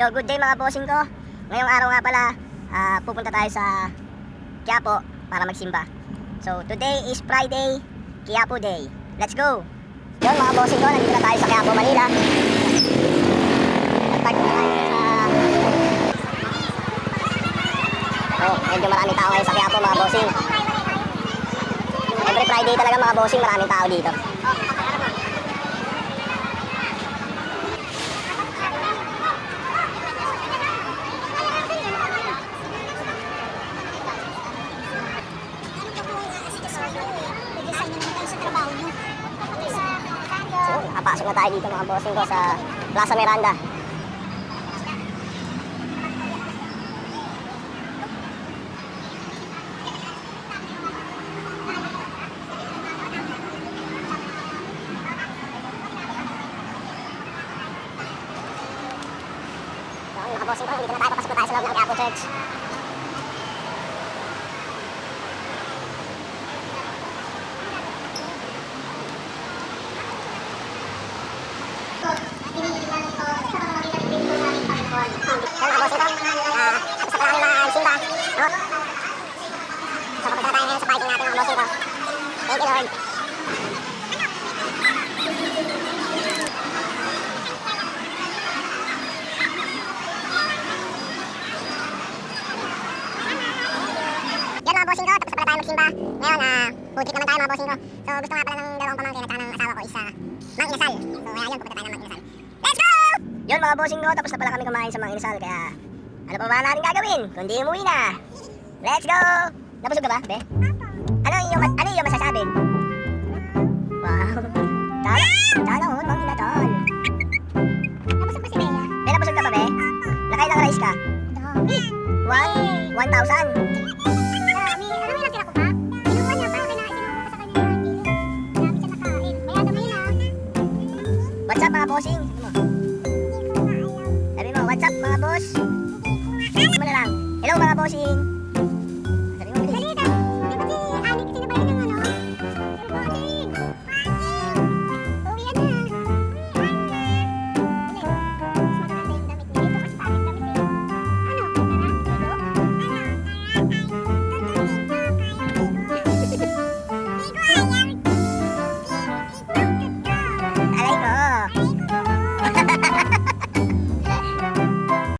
So, good day mga bossing ko. Ngayong araw nga pala, pupunta tayo sa Quiapo para magsimba. So, today is Friday, Quiapo Day. Let's go! Yun mga bossing ko, nandito na tayo sa Quiapo, Manila. Nagpark na tayo sa... medyo maraming tao ngayon sa Quiapo mga bossing. Every Friday talaga mga bossing, maraming tao dito. Nakapasok na tayo dito mga bossing ko sa Plaza Miranda. So, mga bossing ko, dito na tayo, papasok na tayo sa loob ng Quiapo Church. Yan mga bossing ko, tapos na pala kami magsimba. So papunta tayo ngayon sa parking natin mga bossing ko. Thank you Lord. Yan mga bossing ko, tapos na pala tayo magsimba. Ngayon, food trip naman tayo mga bossing ko. So gusto nga pala ng dalawang pamangkin at saka ng asawa ko is Mang Inasal. So kaya yun, pupunta tayo ng Mang Inasal. Let's go! Yun mga bossing ko, tapos na pala kami kumain sa Mang Inasal. Kaya ano pa ba natin gagawin kundi umuwi na. Let's go! Nabusog ka ba, be? Ano yung masasabi? Wow! Tala oh, Mang Inasal. Nabusog ba si Bea? Be, nabusog ka ba, be? Nakailang rice ka? 1,000? Dami. Ano yung natira ko pa? Sinuha niya pa. Sinuha ko sa kanya yung dito. Dami siya nakain. Kaya dami na. What's up mga bossing? Sabi mo, what's up mga boss? Sabi mo na lang, hello mga bossing.